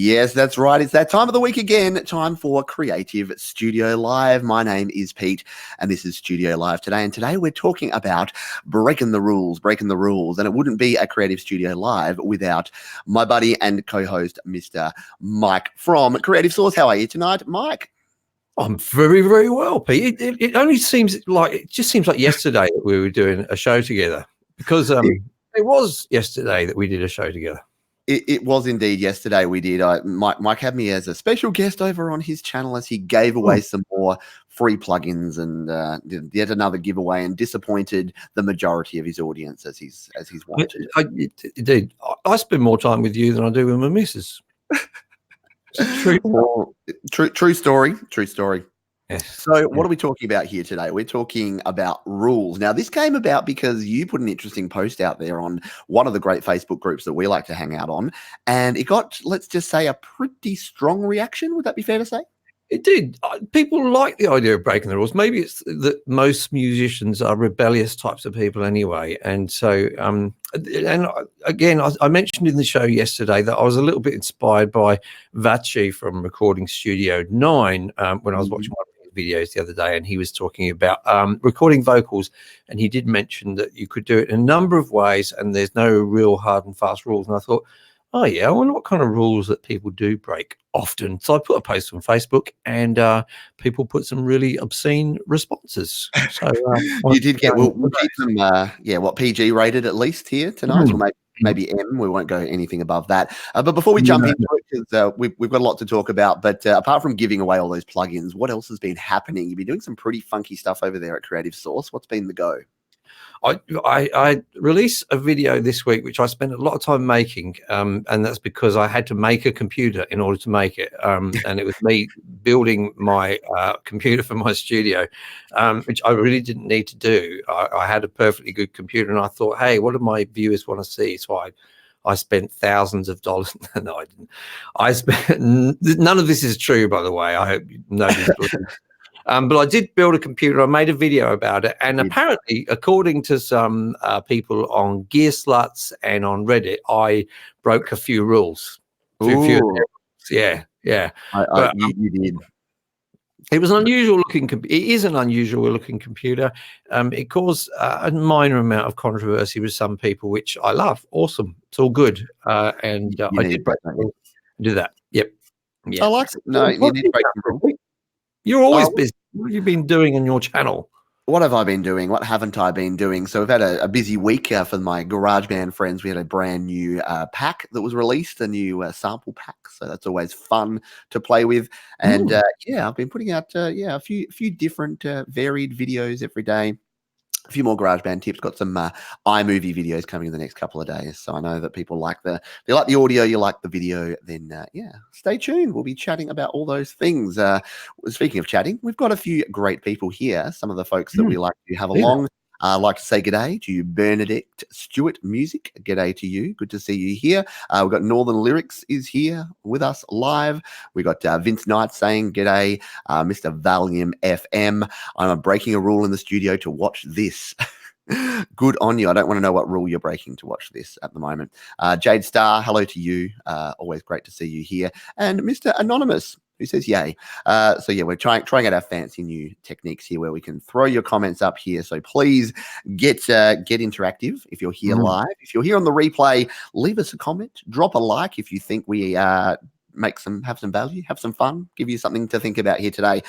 Yes, that's right. It's that time of the week again. Time for Creative Studio Live. My name is Pete, and this is Studio Live today. And today we're talking about breaking the rules. And it wouldn't be a Creative Studio Live without my buddy and co-host, Mr. Mike from Creative Source. How are you tonight, Mike? I'm very, very well, Pete. It only seems like yesterday that we were doing a show together because it was yesterday that we did a show together. It was indeed yesterday we did. Mike had me as a special guest over on his channel as he gave away some more free plugins and did yet another giveaway and disappointed the majority of his audience as he's wanted. Indeed, I spend more time with you than I do with my missus. True story. Yes. So what are we talking about here today? We're talking about rules. Now, this came about because you put an interesting post out there on one of the great Facebook groups that we like to hang out on, and it got, let's just say, a pretty strong reaction. Would that be fair to say? It did. People like the idea of breaking the rules. Maybe it's that most musicians are rebellious types of people anyway. And so, and again, I mentioned in the show yesterday that I was a little bit inspired by Vachi from Recording Studio 9 when I was watching one of his videos the other day, and he was talking about recording vocals. And he did mention that you could do it in a number of ways and there's no real hard and fast rules. And I thought, oh, yeah, I wonder what kind of rules that people do break often. So I put a post on Facebook and people put some really obscene responses. So you did get, we'll keep them, what, PG rated at least here tonight, or maybe M. We won't go anything above that. But before we jump into it, because we've got a lot to talk about, but apart from giving away all those plugins, what else has been happening? You've been doing some pretty funky stuff over there at Creative Source. What's been the go? I released a video this week, which I spent a lot of time making, and that's because I had to make a computer in order to make it. And it was me building my computer for my studio, which I really didn't need to do. I had a perfectly good computer, and I thought, hey, what do my viewers want to see? So I spent thousands of dollars. No, I didn't. I spent none of this is true, by the way. I hope you know this. But I did build a computer. I made a video about it. And apparently, according to some people on Gear Sluts and on Reddit, I broke a few rules. Yeah. You did. It was an unusual looking. It is an unusual looking computer. It caused a minor amount of controversy with some people, which I love. Awesome. It's all good. And I did break that rule. Do that. Yep. Yeah. I like it. No, you did break the rule. You're always busy. What have you been doing on your channel? What have I been doing? What haven't I been doing? So we've had a busy week for my GarageBand friends. We had a brand new pack that was released, a new sample pack. So that's always fun to play with. And I've been putting out a few different varied videos every day. A few more GarageBand tips. Got some iMovie videos coming in the next couple of days. So I know that people like the audio, you like the video. Then stay tuned. We'll be chatting about all those things. Speaking of chatting, we've got a few great people here. Some of the folks that we like to have along. I'd like to say g'day to Bernadette Stewart Music. G'day to you. Good to see you here. We've got Northern Lyrics is here with us live. We got Vince Knight saying g'day. Mr. Valium FM. I'm breaking a rule in the studio to watch this. Good on you. I don't want to know what rule you're breaking to watch this at the moment. Jade Star, hello to you. Always great to see you here. And Mr. Anonymous, who says yay. We're trying out our fancy new techniques here where we can throw your comments up here. So please get interactive if you're here live. If you're here on the replay, leave us a comment, drop a like if you think we have some value, have some fun, give you something to think about here today.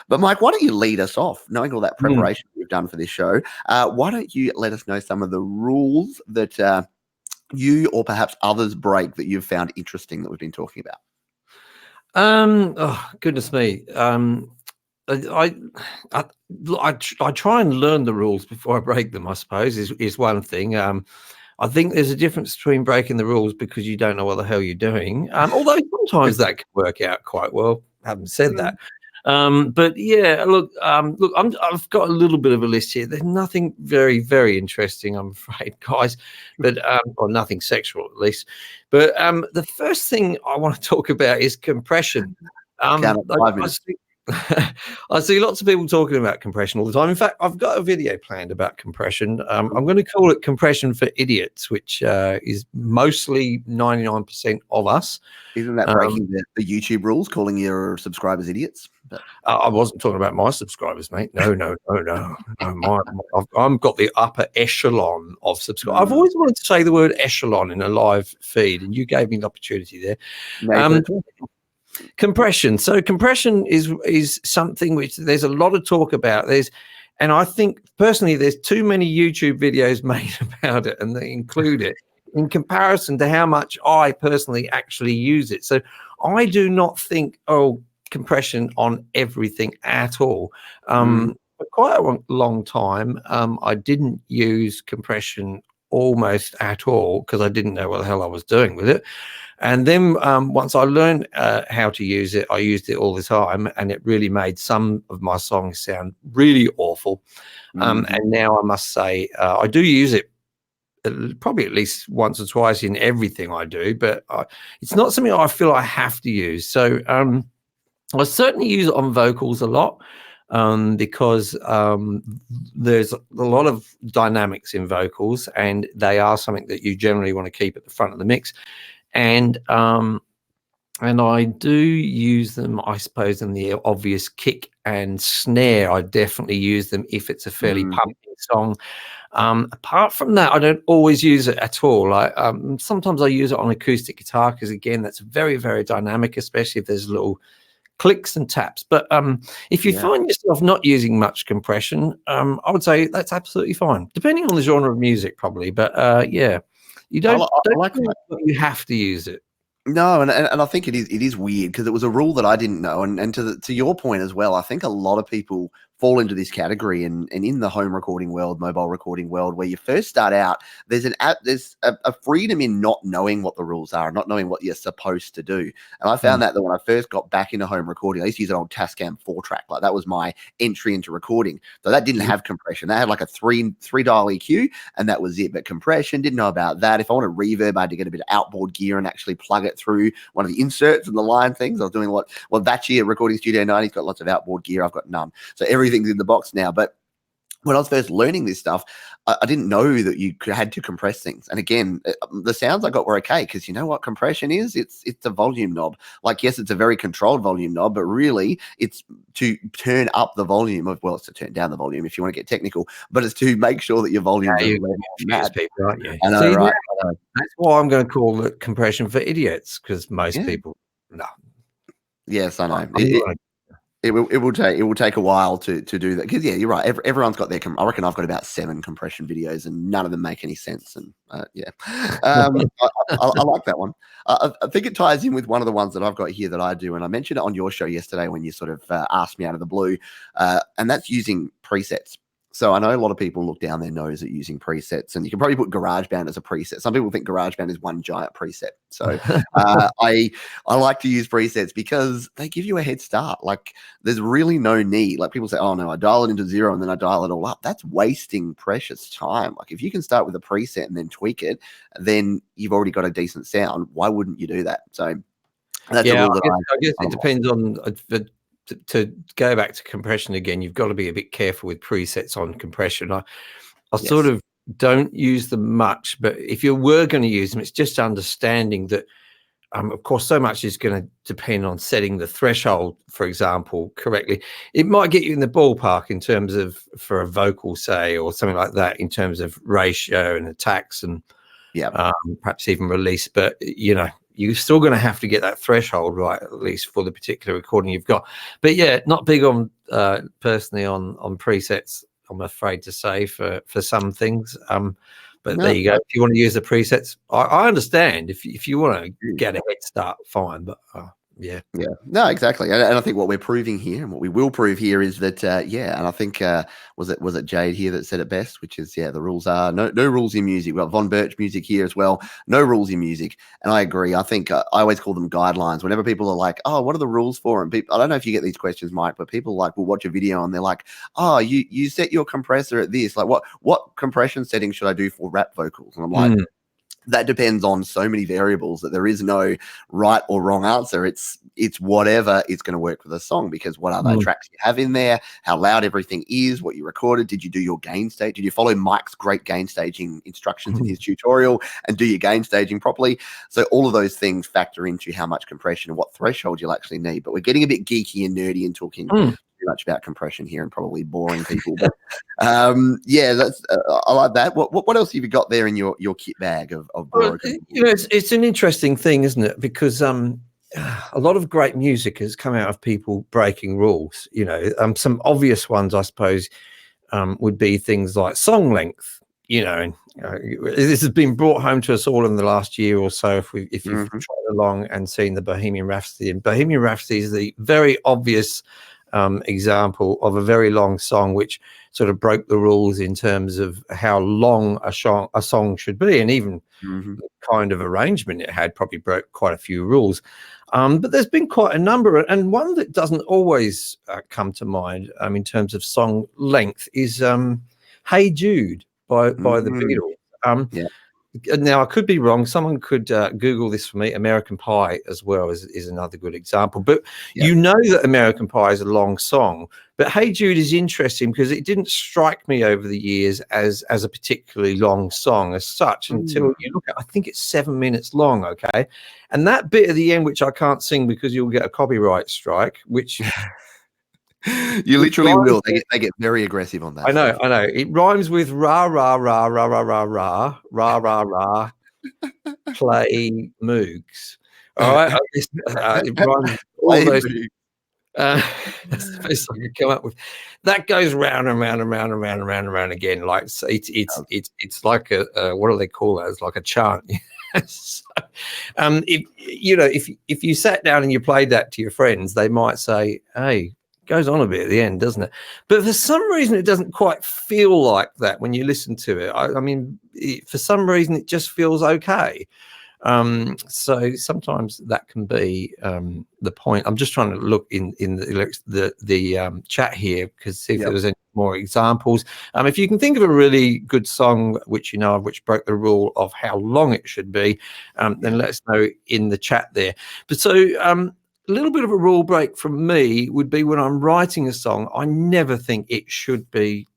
But Mike, why don't you lead us off? Knowing all that preparation we've done for this show, why don't you let us know some of the rules that you or perhaps others break that you've found interesting that we've been talking about? Oh goodness me. I try and learn the rules before I break them, I suppose, is one thing. I think there's a difference between breaking the rules because you don't know what the hell you're doing. Although sometimes that can work out quite well. Having said that. But yeah, look, I've got a little bit of a list here. There's nothing very, very interesting, I'm afraid, guys, but or nothing sexual at least. But the first thing I want to talk about is compression. I see lots of people talking about compression all the time. In fact, I've got a video planned about compression. I'm going to call it Compression for Idiots, which is mostly 99% of us. Isn't that breaking the YouTube rules, calling your subscribers idiots? But I wasn't talking about my subscribers, mate. No. I've got the upper echelon of subscribers. I've always wanted to say the word echelon in a live feed, and you gave me the opportunity there. Compression. So compression is something which there's a lot of talk about. And I think personally, there's too many YouTube videos made about it, and they include it in comparison to how much I personally actually use it. So I do not think, compression on everything at all. For quite a long time, I didn't use compression almost at all because I didn't know what the hell I was doing with it. And then once I learned how to use it, I used it all the time, and it really made some of my songs sound really awful. And now I must say I do use it probably at least once or twice in everything I do, but it's not something I feel I have to use. So I certainly use it on vocals a lot because there's a lot of dynamics in vocals, and they are something that you generally want to keep at the front of the mix. And I do use them, I suppose, in the obvious kick and snare. I definitely use them if it's a fairly pumping song. Apart from that, I don't always use it at all. Sometimes I use it on acoustic guitar because, again, that's very, very dynamic, especially if there's little clicks and taps. But if you find yourself not using much compression, I would say that's absolutely fine, depending on the genre of music, probably. But you don't you have to use it. No, and I think it is weird because it was a rule that I didn't know, and to your point as well, I think a lot of people fall into this category, and in the home recording world, mobile recording world, where you first start out, there's a freedom in not knowing what the rules are, not knowing what you're supposed to do. And I found that when I first got back into home recording, I used to use an old Tascam 4-track, like that was my entry into recording. So that didn't have compression. That had like a three dial EQ, and that was it. But compression, didn't know about that. If I wanted reverb, I had to get a bit of outboard gear and actually plug it through one of the inserts and the line things. I was doing Vachi at Recording Studio 90's got lots of outboard gear. I've got none. So everything's in the box now. But when I was first learning this stuff, I didn't know that you had to compress things. And again, the sounds I got were okay, because you know what compression is? It's a volume knob. Like, yes, it's a very controlled volume knob, but really it's to turn up the volume of, well, it's to turn down the volume if you want to get technical, but it's to make sure that your volume people, aren't you? I know, see, right? That's why I'm going to call it compression for idiots, because most people, no. Yes, I know. It will take a while to do that, because you're right. Everyone's got their. I reckon I've got about 7 compression videos, and none of them make any sense. And I like that one. I think it ties in with one of the ones that I've got here that I do, and I mentioned it on your show yesterday when you sort of asked me out of the blue, and that's using presets. So I know a lot of people look down their nose at using presets, and you can probably put GarageBand as a preset. Some people think GarageBand is one giant preset. So I like to use presets because they give you a head start. Like, there's really no need. Like, people say, oh no, I dial it into 0 and then I dial it all up. That's wasting precious time. Like, if you can start with a preset and then tweak it, then you've already got a decent sound. Why wouldn't you do that? So that's a rule that I guess it depends on to go back to compression again. You've got to be a bit careful with presets on compression. I sort of don't use them much, but if you were going to use them, it's just understanding that of course so much is going to depend on setting the threshold, for example, correctly. It might get you in the ballpark in terms of, for a vocal, say, or something like that, in terms of ratio and attacks and perhaps even release, but you're still going to have to get that threshold right, at least for the particular recording you've got. But not big on personally on presets, I'm afraid to say, for some things. But there you go. If you want to use the presets, I understand. If you want to get a head start, fine. But no, exactly. And I think what we're proving here, and what we will prove here, is that and I think was it Jade here that said it best, which is the rules are no rules in music. We've got Von Birch music here as well, no rules in music. And I agree. I think I always call them guidelines. Whenever people are like, oh, what are the rules for? And people, I don't know if you get these questions, Mike, but people will watch a video and they're like, oh, you set your compressor at this, like what compression setting should I do for rap vocals? And I'm like, that depends on so many variables that there is no right or wrong answer. It's whatever is going to work for the song, because what other tracks you have in there, how loud everything is, what you recorded, did you do your gain stage, did you follow Mike's great gain staging instructions in his tutorial and do your gain staging properly? So all of those things factor into how much compression and what threshold you'll actually need. But we're getting a bit geeky and nerdy and talking too much about compression here and probably boring people. But yeah, that's I like that. What else have you got there in your kit bag of broken? You know, it's an interesting thing, isn't it? Because a lot of great music has come out of people breaking rules. You know, some obvious ones, I suppose, would be things like song length. You know, this has been brought home to us all in the last year or so. If you've tried along and seen the Bohemian Rhapsody, and Bohemian Rhapsody is the very obvious example of a very long song which sort of broke the rules in terms of how long a song should be, and even the kind of arrangement it had probably broke quite a few rules. But there's been quite a number, and one that doesn't always come to mind in terms of song length is Hey Jude by the Beatles. Yeah. Now, I could be wrong. Someone could Google this for me. American Pie as well is another good example. But you know that American Pie is a long song. But Hey Jude is interesting because it didn't strike me over the years as a particularly long song as such until you look at, I think it's 7 minutes long, okay? And that bit at the end, which I can't sing because you'll get a copyright strike, which... You literally will. They get very aggressive on that. I know. It rhymes with rah rah rah rah rah rah rah rah rah rah play moogs. All right, it rhymes all those. That's the best I could come up with. That goes round and round and round and round and round and round again. Like it's like a what do they call that? It's like a chant. So, if you sat down and you played that to your friends, they might say, "Hey." Goes on a bit at the end, doesn't it? But for some reason, it doesn't quite feel like that when you listen to it. I mean, for some reason, it just feels okay. So sometimes that can be the point. I'm just trying to look in the chat here because see if there was any more examples. If you can think of a really good song which you know of, which broke the rule of how long it should be, then let us know in the chat there. But so. A little bit of a rule break from me would be when I'm writing a song, I never think it should be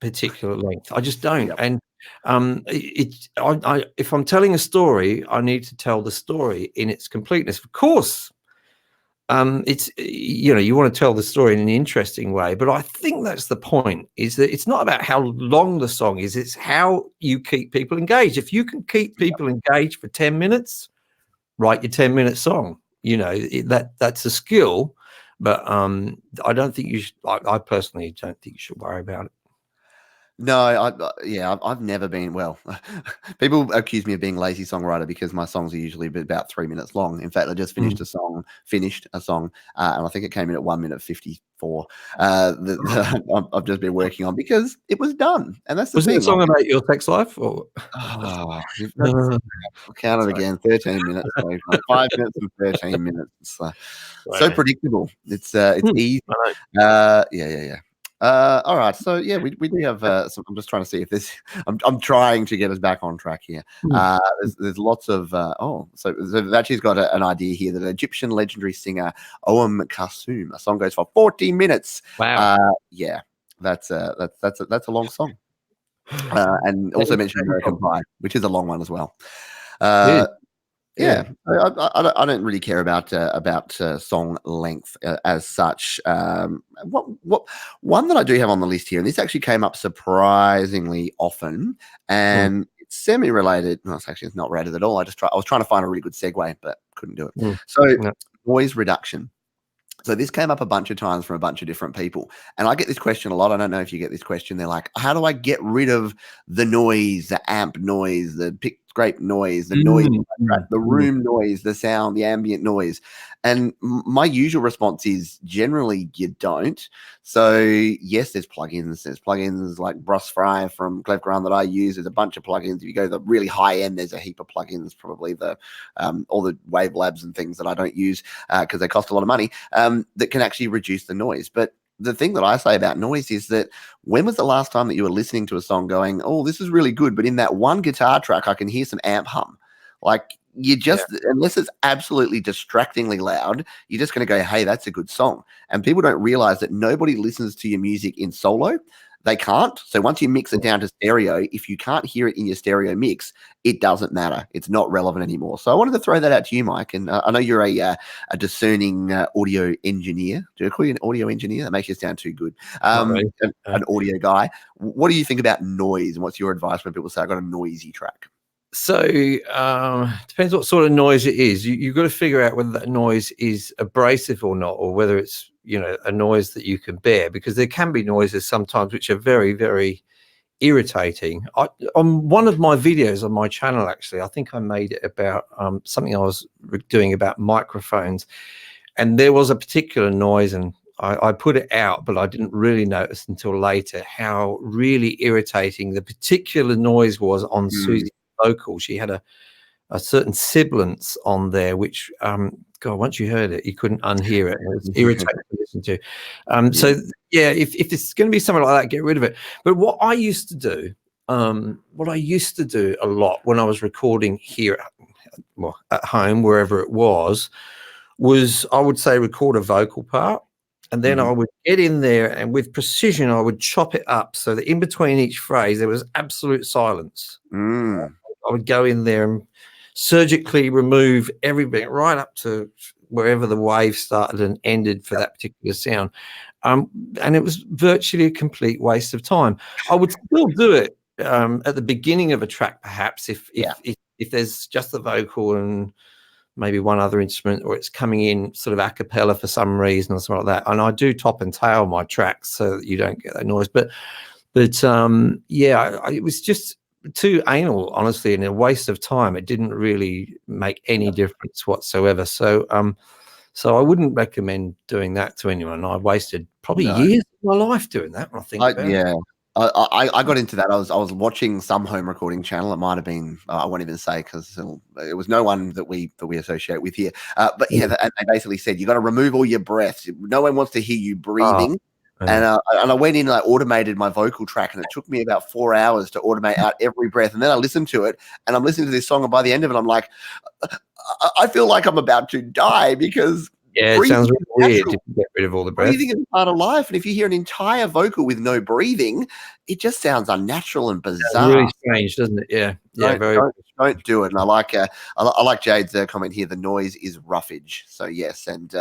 particular length. I just don't. And if I'm telling a story, I need to tell the story in its completeness. Of course, it's you want to tell the story in an interesting way, but I think that's the point. Is that it's not about how long the song is; it's how you keep people engaged. If you can keep people engaged for 10 minutes, write your 10-minute song. You know, that's a skill, but I don't think you should. I personally don't think you should worry about it. No, I've never been. Well, people accuse me of being a lazy songwriter because my songs are usually about 3 minutes long. In fact, I just finished a song, and I think it came in at 1 minute 54. I've just been working on because it was done, and that's the thing. Was it a song about your sex life? Or? I'll count it again. 13 minutes. 5 minutes and 13 minutes. It's so predictable. It's easy. Yeah. All right, so yeah, we do have some. I'm just trying to see if this. I'm trying to get us back on track here. There's lots of so Vachi's got an idea here that Egyptian legendary singer Oum Kassoum, a song goes for 40 minutes. Wow. Yeah, that's a long song. And also mentioned American Pie, which is a long one as well. Yeah, I don't really care about song length as such. One that I do have on the list here, and this actually came up surprisingly often, and it's semi-related. No, it's not related at all. I was trying to find a really good segue, but couldn't do it. So noise reduction. So this came up a bunch of times from a bunch of different people. And I get this question a lot. I don't know if you get this question. They're like, how do I get rid of the noise, the amp noise, the pick scrape noise, the noise, the room noise, the sound, the ambient noise? And my usual response is generally you don't. So yes, there's plugins. There's plugins like Brush Fry from Cleveground that I use. There's a bunch of plugins. If you go to the really high end, there's a heap of plugins, probably all the Wave Labs and things that I don't use because they cost a lot of money, that can actually reduce the noise. But the thing that I say about noise is that when was the last time that you were listening to a song going, oh, this is really good, but in that one guitar track, I can hear some amp hum. Like you just, unless it's absolutely distractingly loud, you're just going to go, hey, that's a good song. And people don't realize that nobody listens to your music in solo. They can't. So once you mix it down to stereo, if you can't hear it in your stereo mix, it doesn't matter. It's not relevant anymore. So I wanted to throw that out to you, Mike. And I know you're a discerning audio engineer. Do I call you an audio engineer? That makes you sound too good. Right. An audio guy. What do you think about noise? And what's your advice when people say, I got a noisy track? So depends what sort of noise it is. You've got to figure out whether that noise is abrasive or not, or whether it's, you know, a noise that you can bear, because there can be noises sometimes which are very, very irritating. On one of my videos on my channel, actually, I think I made it about something I was doing about microphones, and there was a particular noise, and I put it out, but I didn't really notice until later how really irritating the particular noise was on Susie's vocal. She had a certain sibilance on there, which God, once you heard it, you couldn't unhear it. It was irritating to listen to. So yeah, if it's going to be something like that, get rid of it. But what I used to do a lot when I was recording here, well, at home, wherever it was I would say record a vocal part. And then I would get in there and with precision, I would chop it up so that in between each phrase, there was absolute silence. I would go in there and surgically remove everything right up to wherever the wave started and ended for that particular sound. And it was virtually a complete waste of time. I would still do it at the beginning of a track, perhaps, if there's just the vocal and maybe one other instrument, or it's coming in sort of a cappella for some reason or something like that. And I do top and tail my tracks so that you don't get that noise. But yeah, it was just too anal, honestly, and a waste of time. It didn't really make any difference whatsoever. So I wouldn't recommend doing that to anyone. I wasted probably years of my life doing that, when I think about it. I got into that. I was watching some home recording channel. It might have been, I won't even say, because it was no one that we associate with here. But yeah, and they basically said you got to remove all your breaths. No one wants to hear you breathing. And I went in and I automated my vocal track, and it took me about 4 hours to automate out every breath. And then I listened to it, and I'm listening to this song, and by the end of it, I'm like, I feel like I'm about to die, because it sounds really weird to get rid of all the breath. Breathing is part of life, and if you hear an entire vocal with no breathing, it just sounds unnatural and bizarre. It's really strange, doesn't it? Yeah, don't do it. And I like Jade's comment here. The noise is roughage. So yes, and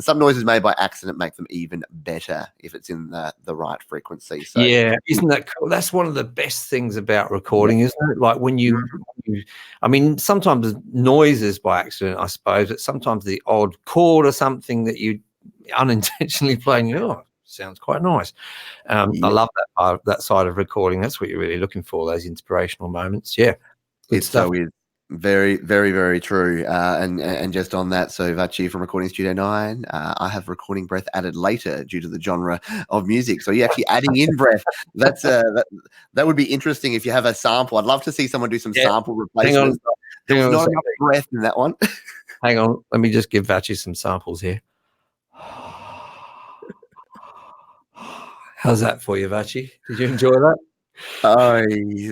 some noises made by accident make them even better if it's in the right frequency. So yeah, isn't that cool? That's one of the best things about recording, isn't it? Like when you I mean, sometimes noises by accident, I suppose, but sometimes the odd chord or something that you unintentionally play, and sounds quite nice. I love that side of recording. That's what you're really looking for, those inspirational moments. Yeah, it's so weird. Very, very, very true. And just on that, so Vachi from Recording Studio 9, I have recording breath added later due to the genre of music. So you're actually adding in breath. That's that would be interesting if you have a sample. I'd love to see someone do some sample replacements. There was not enough breath in that one. Hang on, let me just give Vachi some samples here. How's that for you, Vachi? Did you enjoy that? Oh,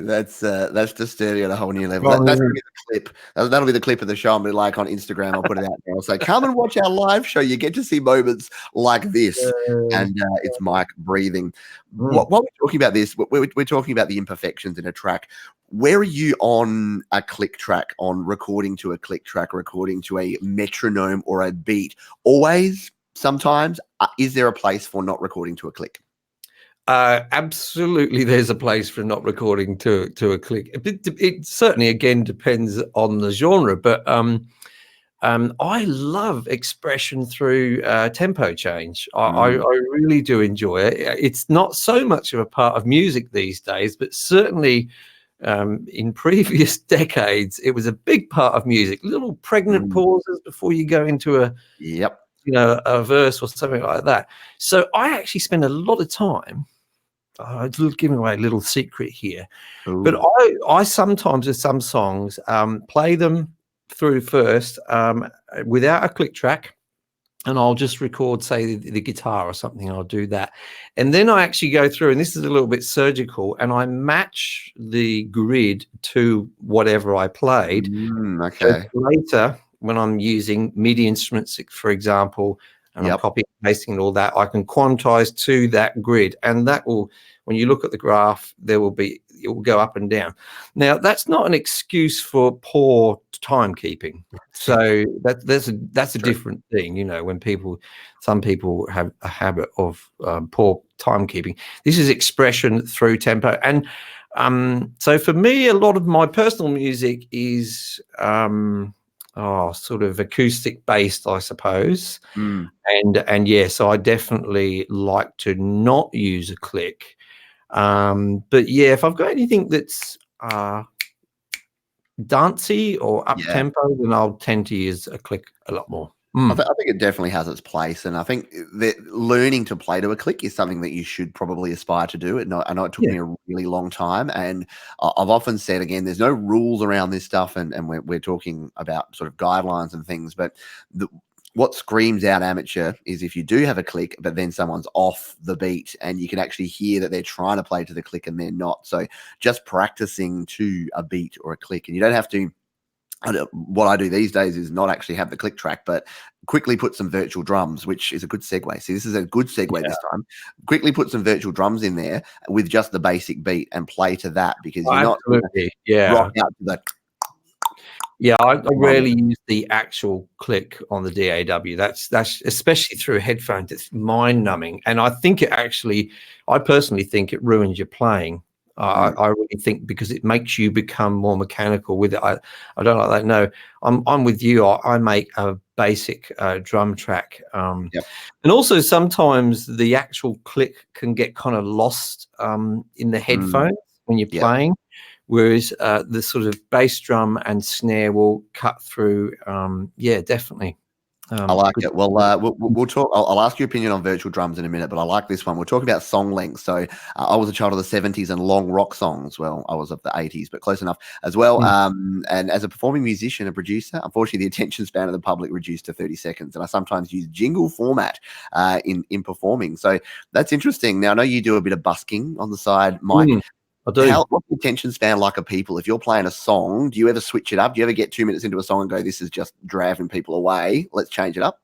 that's disturbing at a whole new level. That's gonna be the clip. That'll be the clip of the show. I'll be like on Instagram. I'll put it out there. I'll say, come and watch our live show. You get to see moments like this, and it's Mike breathing. While we're talking about this, we're talking about the imperfections in a track. Where are you on a click track, on recording to a click track, recording to a metronome or a beat? Always, sometimes. Is there a place for not recording to a click? Absolutely, there's a place for not recording to a click. It certainly, again, depends on the genre, but I love expression through tempo change. I really do enjoy it. It's not so much of a part of music these days, but certainly in previous decades, it was a big part of music. Little pregnant pauses before you go into a a verse or something like that. So I actually spend a lot of time. Giving away a little secret here, but I sometimes with some songs play them through first without a click track, and I'll just record, say, the guitar or something. I'll do that. And then I actually go through, and this is a little bit surgical, and I match the grid to whatever I played. So Okay. later, when I'm using MIDI instruments, for example, and I'm Yep. copying and pasting and all that, I can quantize to that grid. And that will, when you look at the graph, it will go up and down. Now, that's not an excuse for poor timekeeping. So that's a True. different thing, you know, when some people have a habit of poor timekeeping. This is expression through tempo. And so for me, a lot of my personal music is sort of acoustic based, I suppose. Mm. And yeah, so I definitely like to not use a click. But yeah, if I've got anything that's dancey or up Yeah. tempo, then I'll tend to use a click a lot more. I think it definitely has its place, and I think that learning to play to a click is something that you should probably aspire to do. I know it took Yeah, me a really long time, and I've often said, again, there's no rules around this stuff, and we're talking about sort of guidelines and things, but what screams out amateur is if you do have a click, but then someone's off the beat, and you can actually hear that they're trying to play to the click and they're not. So just practicing to a beat or a click, and you don't have to. What I do these days is not actually have the click track, but quickly put some virtual drums, which is a good segue. See, this is a good segue yeah. this time. Quickly put some virtual drums in there with just the basic beat and play to that, because Oh, you're not going to absolutely. Yeah. rock out to the Yeah, I moment. rarely use the actual click on the DAW. That's especially through headphones. It's mind numbing, and I personally think it ruins your playing. Mm, I really think, because it makes you become more mechanical with it. I don't like that. No, I'm with you. I make a basic drum track, yep. and also sometimes the actual click can get kind of lost in the Mm, headphones when you're yep. playing. Whereas the sort of bass drum and snare will cut through. Yeah, definitely. I like Good. it. Well, we'll talk. I'll ask your opinion on virtual drums in a minute, but I like this one. We're talking about song length. So I was a child of the 70s and long rock songs. Well, I was of the 80s, but close enough as well. Mm. And as a performing musician, a producer, unfortunately, the attention span of the public reduced to 30 seconds. And I sometimes use jingle format in performing. So that's interesting. Now, I know you do a bit of busking on the side, Mike. I do. What's the attention span like of people? If you're playing a song, do you ever switch it up? Do you ever get 2 minutes into a song and go, "This is just driving people away. Let's change it up"?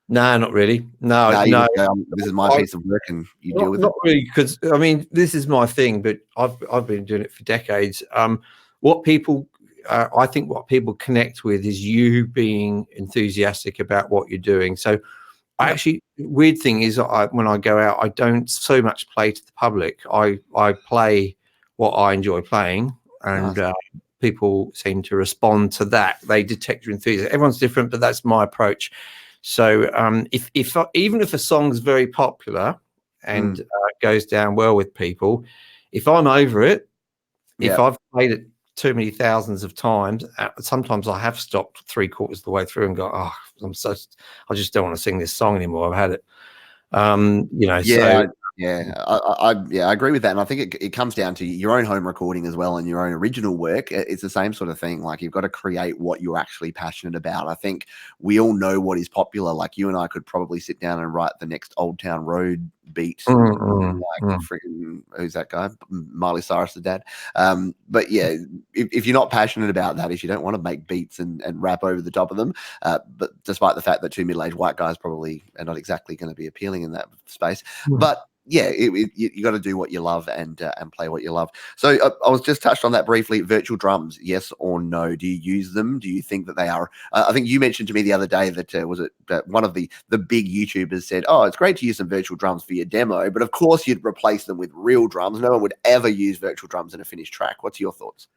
No, not really. No, No, you no. just go, "This is my I, piece of work," and you deal not with it? not really, because I mean, this is my thing, but I've been doing it for decades. What people I think what people connect with is you being enthusiastic about what you're doing. So I Yep. actually, weird thing is, when I go out, I don't so much play to the public. I play what I enjoy playing, and Nice. people seem to respond to that. They detect your enthusiasm. Everyone's different, but that's my approach. So if even if a song's very popular and Mm. goes down well with people, if I'm over it, if Yep. I've played it too many thousands of times, sometimes I have stopped 3/4 of the way through and go, oh, I just don't want to sing this song anymore. I've had it. You know, Yeah, so I agree with that, and I think it comes down to your own home recording as well, and your own original work. It's the same sort of thing. Like, you've got to create what you're actually passionate about. I think we all know what is popular. Like, you and I could probably sit down and write the next Old Town Road beat, like mm. freaking, who's that guy? Miley Cyrus' dad. But yeah, if you're not passionate about that, if you don't want to make beats and rap over the top of them, but despite the fact that two middle-aged white guys probably are not exactly going to be appealing in that space. But yeah, you got to do what you love and play what you love. So I was just touched on that briefly. Virtual drums, yes or no? Do you use them? Do you think that they are? I think you mentioned to me the other day that was it that one of the big YouTubers said, "Oh, it's great to use some virtual drums for your demo, but of course you'd replace them with real drums. No one would ever use virtual drums in a finished track." What's your thoughts?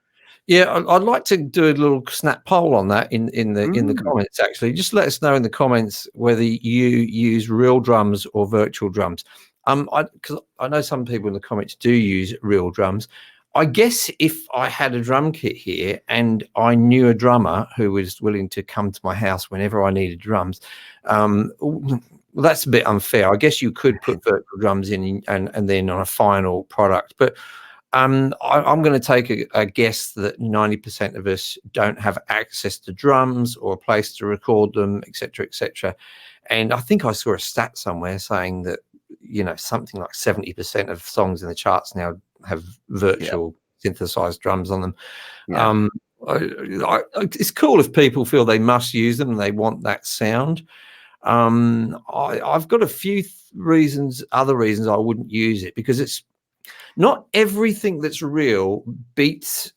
Yeah, I'd like to do a litlittle snap poll on that in the Mm, comments. Actually, just let us know in the comments whether you use real drums or virtual drums. Because I know some people in the comments do use real drums. I guess if I had a drum kit here and I knew a drummer who was willing to come to my house whenever I needed drums, well, that's a bit unfair. I guess you could put virtual drums in and then on a final product, but I'm going to take a guess that 90% of us don't have access to drums or a place to record them, etc., etc. And I think I saw a stat somewhere saying that, you know, something like 70% of songs in the charts now have virtual synthesized drums on them. Yeah. It's cool if people feel they must use them and they want that sound. I've got a few other reasons I wouldn't use it, because it's not everything that's real beats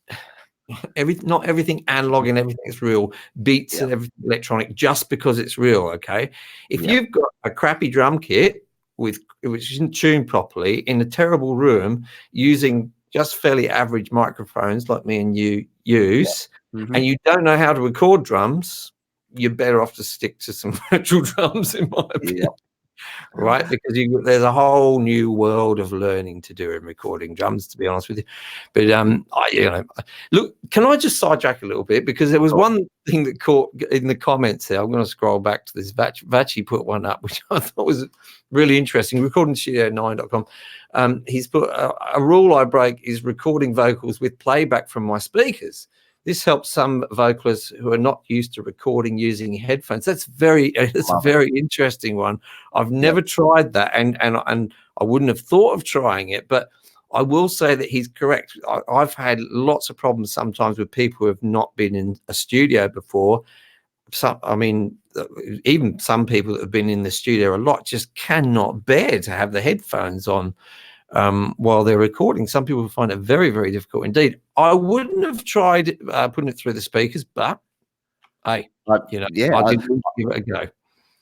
not everything analog and everything that's real beats everything electronic just because it's real. Okay, if you've got a crappy drum kit which isn't tuned properly in a terrible room using just fairly average microphones like me and you use, and you don't know how to record drums, you're better off to stick to some virtual drums, in my opinion. Right, because there's a whole new world of learning to do in recording drums, to be honest with you. But look, can I just sidetrack a little bit, because there was one thing that caught in the comments there. I'm going to scroll back to this. Vachi put one up which I thought was really interesting. recordingstudio9.com. He's put a rule I break is recording vocals with playback from my speakers. This helps some vocalists who are not used to recording using headphones. That's a very interesting one. I've never tried that, and I wouldn't have thought of trying it. But I will say that he's correct. I've had lots of problems sometimes with people who have not been in a studio before. Even some people that have been in the studio a lot just cannot bear to have the headphones on while they're recording. Some people find it very, very difficult indeed. I wouldn't have tried putting it through the speakers, but hey, I did give it a go.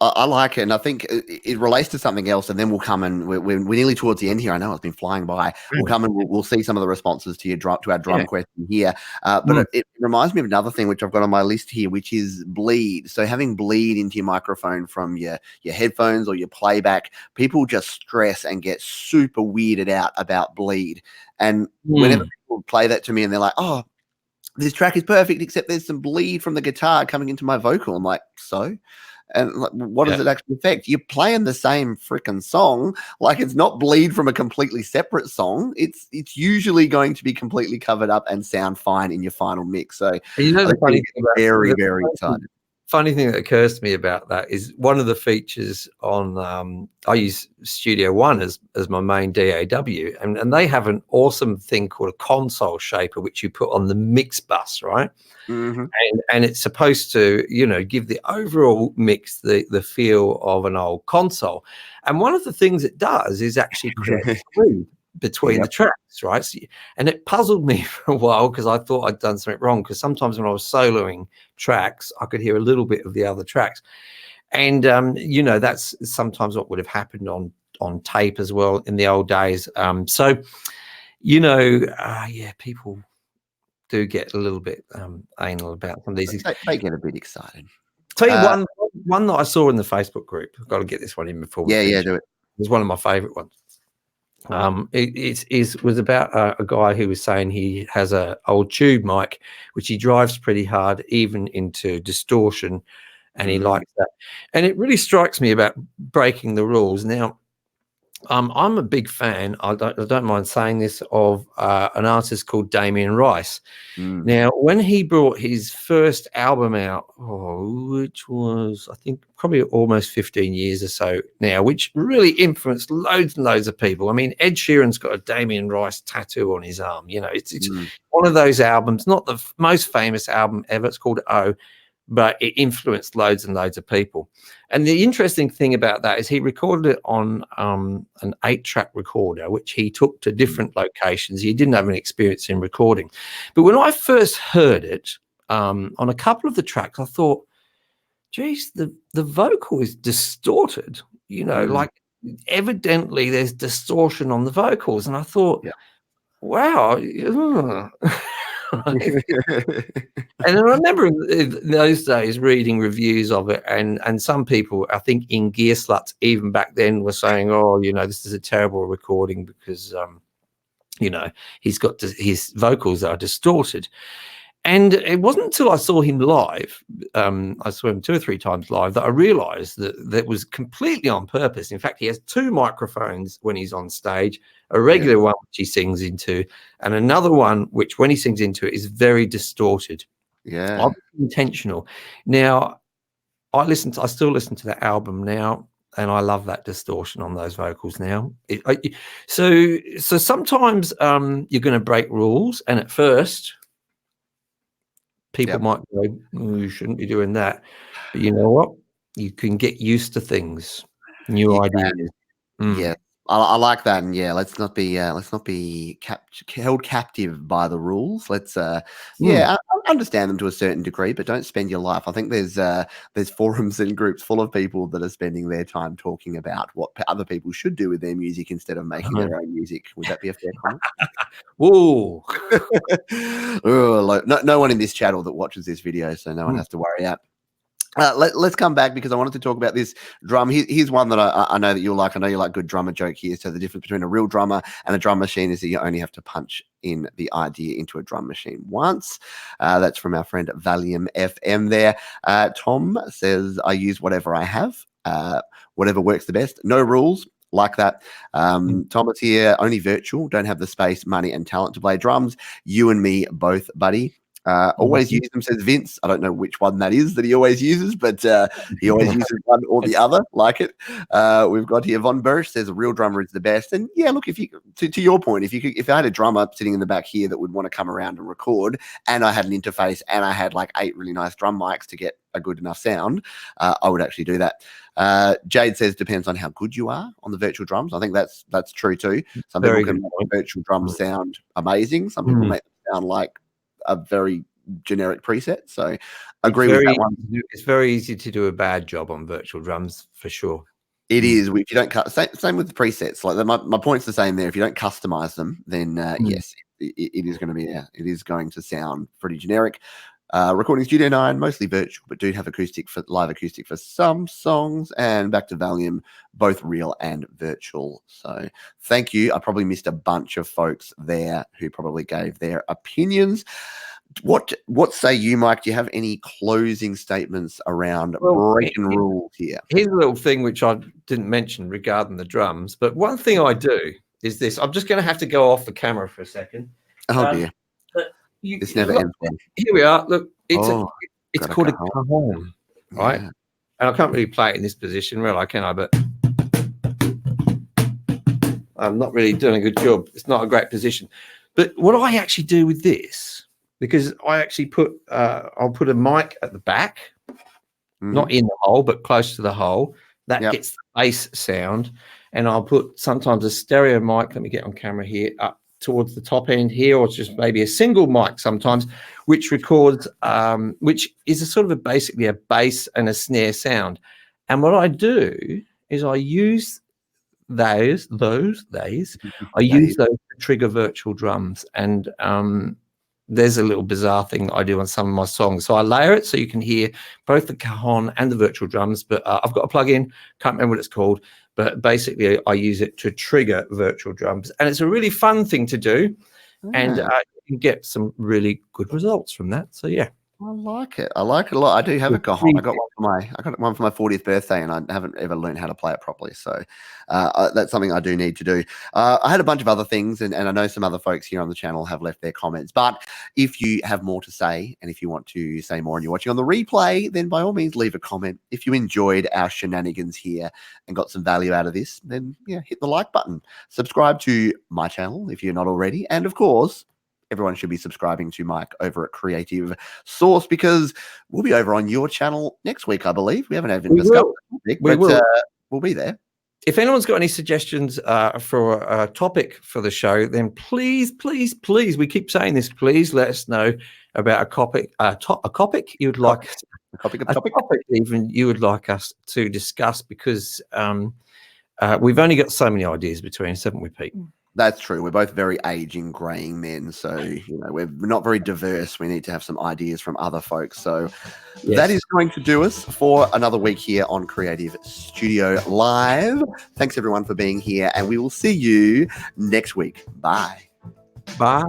I like it, and I think it relates to something else, and then we'll come and we're nearly towards the end here. I know it's been flying by. We'll come and we'll see some of the responses to our drum question here. But it reminds me of another thing which I've got on my list here, which is bleed. So having bleed into your microphone from your headphones or your playback, people just stress and get super weirded out about bleed. And whenever people play that to me and they're like, "Oh, this track is perfect, except there's some bleed from the guitar coming into my vocal," I'm like, "So?" And like, what does it actually affect? You're playing the same freaking song. Like, it's not bleed from a completely separate song. It's usually going to be completely covered up and sound fine in your final mix. So the funny thing about very, very excited. Funny thing that occurs to me about that is one of the features on I use Studio One as my main DAW, and they have an awesome thing called a console shaper which you put on the mix bus, right? And it's supposed to, give the overall mix the feel of an old console. And one of the things it does is actually create smooth between the tracks, right? So, and it puzzled me for a while because I thought I'd done something wrong, because sometimes when I was soloing tracks, I could hear a little bit of the other tracks. And, that's sometimes what would have happened on tape as well in the old days. People do get a little bit anal about some of these things. They get a bit excited. Tell you one that I saw in the Facebook group. I've got to get this one in before we finish. Do it. It was one of my favorite ones. It was about a guy who was saying he has a old tube mic which he drives pretty hard, even into distortion, and he likes that. And it really strikes me about breaking the rules. Now, I'm a big fan, I don't mind saying this, of an artist called Damien Rice. Now, when he brought his first album out, which was, I think, probably almost 15 years or so now, which really influenced loads and loads of people. I mean, Ed Sheeran's got a Damien Rice tattoo on his arm. It's one of those albums, not the most famous album ever. It's called O, but it influenced loads and loads of people. And the interesting thing about that is he recorded it on an 8-track recorder, which he took to different locations. He didn't have any experience in recording. But when I first heard it on a couple of the tracks, I thought, geez, the vocal is distorted. Like evidently there's distortion on the vocals. And I thought, wow. And I remember in those days reading reviews of it, and some people, I think in Gear Sluts even back then, were saying, this is a terrible recording because his vocals are distorted. And it wasn't until I saw him live, I saw him 2 or 3 times live, that I realized that was completely on purpose. In fact, he has 2 microphones when he's on stage, a regular one which he sings into, and another one which when he sings into it is very distorted. Yeah. Intentional. Now, I still listen to that album now, and I love that distortion on those vocals now. So sometimes you're going to break rules, and at first people might go, oh, you shouldn't be doing that. But you know what? You can get used to things, new ideas. Yeah, I like that, and let's not be held captive by the rules. Let's I understand them to a certain degree, but don't spend your life. I think there's forums and groups full of people that are spending their time talking about what other people should do with their music instead of making their own music. Would that be a fair comment? Whoa. No one in this channel that watches this video, so no one has to worry out. Let's come back because I wanted to talk about this drum. Here's one that I know that you'll like. I know you like good drummer joke here. So the difference between a real drummer and a drum machine is that you only have to punch in the idea into a drum machine once. That's from our friend Valium FM there. Tom says, I use whatever I have, whatever works the best. No rules. Like that. Thomas here, only virtual, don't have the space, money, and talent to play drums. You and me both, buddy. Always use them, says Vince. I don't know which one that is that he always uses, but he always uses one or the other. Like it. We've got here Von Bursch says a real drummer is the best. And yeah, look, if you to your point, if I had a drummer sitting in the back here that would want to come around and record, and I had an interface and I had like 8 really nice drum mics to get a good enough sound, I would actually do that. Jade says depends on how good you are on the virtual drums. I think that's true too. Some people can make virtual drums sound amazing. Some people make them sound like a very generic preset. So agree with that one. It's very easy to do a bad job on virtual drums for sure. It is. If you don't same with the presets. Like my point's the same there. If you don't customize them, then yes, it is going to be it is going to sound pretty generic. Recording Studio 9, mostly virtual, but do have live acoustic for some songs. And back to Valium, both real and virtual. So thank you. I probably missed a bunch of folks there who probably gave their opinions. What say you, Mike? Do you have any closing statements around breaking rules here? Here's a little thing which I didn't mention regarding the drums, but one thing I do is this. I'm just going to have to go off the camera for a second. Oh dear. This never ends well. Here we are. Look, it's called a cajon, right? And I can't really play it in this position, really, can I? But I'm not really doing a good job. It's not a great position. But what I actually do with this, because I actually I'll put a mic at the back, not in the hole, but close to the hole. That gets the bass sound. And I'll put sometimes a stereo mic. Let me get on camera here up towards the top end here, or just maybe a single mic sometimes, which records, which is basically a bass and a snare sound. And what I do is I use those to trigger virtual drums. And there's a little bizarre thing I do on some of my songs. So I layer it so you can hear both the cajon and the virtual drums, but I've got a plug-in, can't remember what it's called, but basically I use it to trigger virtual drums. And it's a really fun thing to do. And you can get some really good results from that. So, yeah. I like it. I like it a lot. I do have a cajon. I got one for my 40th birthday, and I haven't ever learned how to play it properly. So that's something I do need to do. I had a bunch of other things, and I know some other folks here on the channel have left their comments. But if you have more to say, and if you want to say more and you're watching on the replay, then by all means leave a comment. If you enjoyed our shenanigans here and got some value out of this, then hit the like button. Subscribe to my channel if you're not already, and of course, everyone should be subscribing to Mike over at Creative Source, because we'll be over on your channel next week, I believe. We haven't even discussed it, but we'll be there. If anyone's got any suggestions for a topic for the show, then please, we keep saying this, please let us know about a topic you would like, a topic even you would like us to discuss, because we've only got so many ideas between us, haven't we, Pete? That's true. We're both very aging, graying men, so we're not very diverse. We need to have some ideas from other folks. So that is going to do us for another week here on Creative Studio Live. Thanks everyone for being here, and we will see you next week. Bye. Bye.